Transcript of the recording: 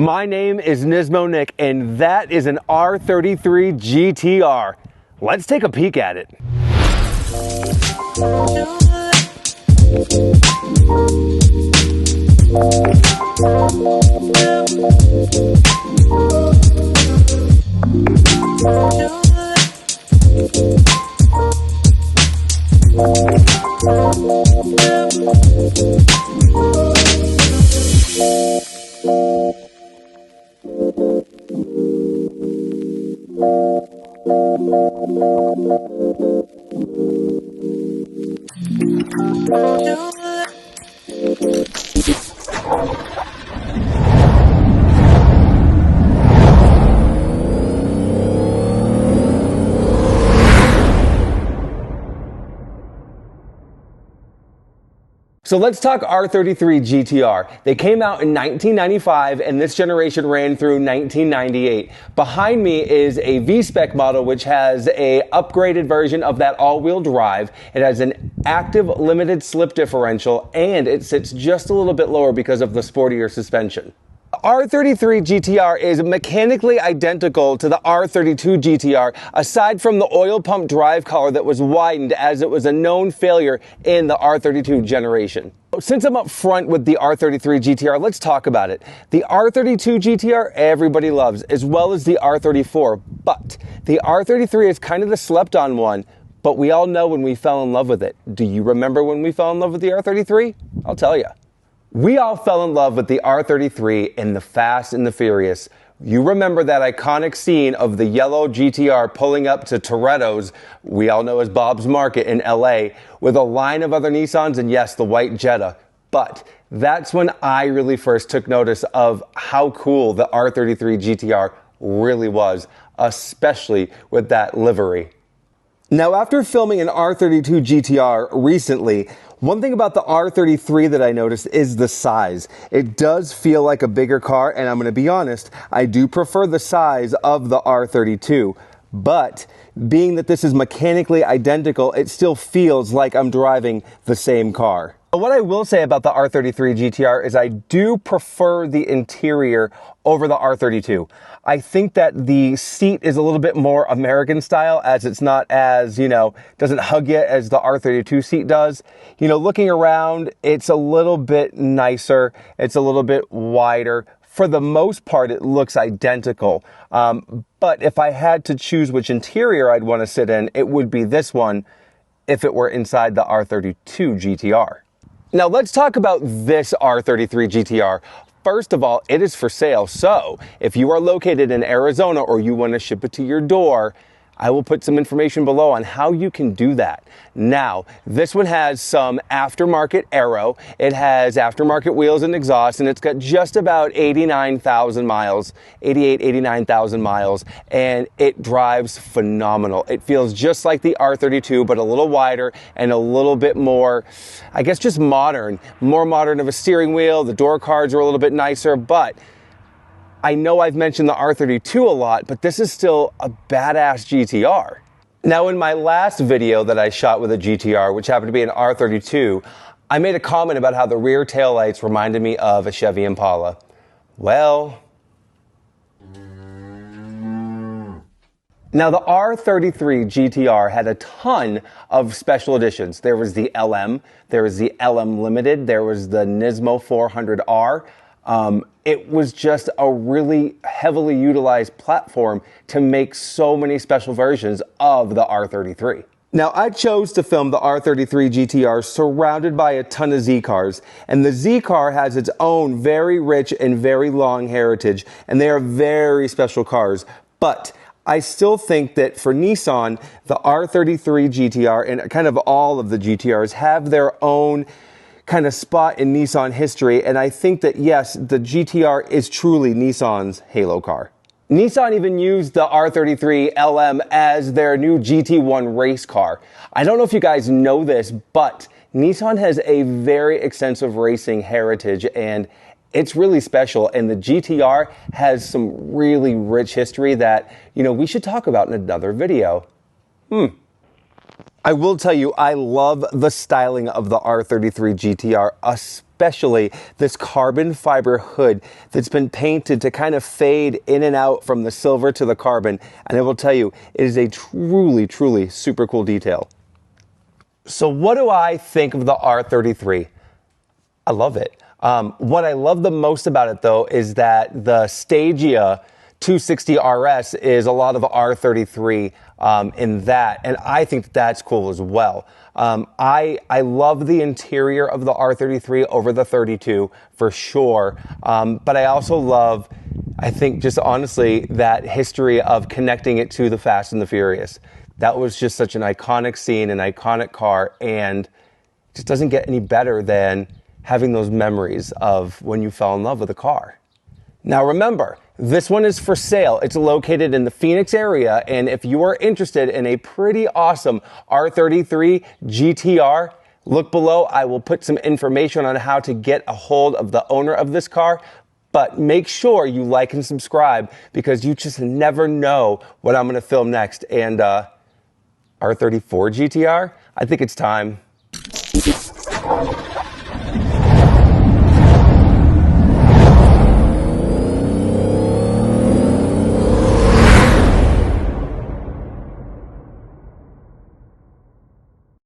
My name is Nismo Nick, and that is an R33 GTR. Let's take a peek at it. So let's talk R33 GTR. They came out in 1995 and this generation ran through 1998. Behind me is a V-Spec model which has a upgraded version of that all-wheel drive. It has an active limited slip differential and it sits just a little bit lower because of the sportier suspension. R33 GTR is mechanically identical to the R32 GTR, aside from the oil pump drive collar that was widened as it was a known failure in the R32 generation. Since I'm up front with the R33 GTR, let's talk about it. The R32 GTR everybody loves, as well as the R34, but the R33 is kind of the slept-on one, but we all know when we fell in love with it. Do you remember when we fell in love with the R33? I'll tell you. We all fell in love with the R33 in The Fast and the Furious. You remember that iconic scene of the yellow GTR pulling up to Toretto's, we all know as Bob's Market in LA, with a line of other Nissans and yes, the white Jetta. But that's when I really first took notice of how cool the R33 GTR really was, especially with that livery. Now, after filming an R32 GTR recently, one thing about the R33 that I noticed is the size. It does feel like a bigger car, and I'm going to be honest, I do prefer the size of the R32. But being that this is mechanically identical, it still feels like I'm driving the same car. What I will say about the R33 GTR is I do prefer the interior over the R32. I think that the seat is a little bit more American style, as it's not as, doesn't hug you as the R32 seat does. Looking around, it's a little bit nicer. It's a little bit wider. For the most part, it looks identical. But if I had to choose which interior I'd want to sit in, it would be this one if it were inside the R32 GTR. Now let's talk about this R33 GTR. First of all, it is for sale, so if you are located in Arizona or you want to ship it to your door, I will put some information below on how you can do that. Now, this one has some aftermarket aero, it has aftermarket wheels and exhaust, and it's got just about 89,000 miles, 89,000 miles, and it drives phenomenal. It feels just like the R32, but a little wider and a little bit more, I guess, just modern. More modern of a steering wheel, the door cards are a little bit nicer, but I know I've mentioned the R32 a lot, but this is still a badass GTR. Now, in my last video that I shot with a GTR, which happened to be an R32, I made a comment about how the rear taillights reminded me of a Chevy Impala. Well, now the R33 GTR had a ton of special editions. There was the LM, there was the LM Limited, there was the Nismo 400R. It was just a really heavily utilized platform to make so many special versions of the R33. Now, I chose to film the R33 GTR surrounded by a ton of Z cars, and the Z car has its own very rich and very long heritage, and they are very special cars. But I still think that for Nissan, the R33 GTR and kind of all of the GTRs have their own kind of spot in Nissan history, and I think that yes, the GTR is truly Nissan's halo car. Nissan even used the R33 LM as their new GT1 race car. I don't know if you guys know this, but Nissan has a very extensive racing heritage, and it's really special, and the GTR has some really rich history that, we should talk about in another video. I will tell you, I love the styling of the R33 GTR, especially especially this carbon fiber hood that's been painted to kind of fade in and out from the silver to the carbon. And I will tell you, it is a truly, truly super cool detail. So what do I think of the R33? I love it. What I love the most about it, though, is that the Stagia 260 RS is a lot of R33 in that, and I think that's cool as well. I love the interior of the R33 over the 32 for sure, but I also love, I think, just honestly, that history of connecting it to the Fast and the Furious. That was just such an iconic scene, an iconic car, and it just doesn't get any better than having those memories of when you fell in love with a car. Now remember, this one is for sale. It's located in the Phoenix area, and if you are interested in a pretty awesome R33 GTR, look below. I will put some information on how to get a hold of the owner of this car, but make sure you like and subscribe because you just never know what I'm going to film next. And R34 GTR, I think it's time.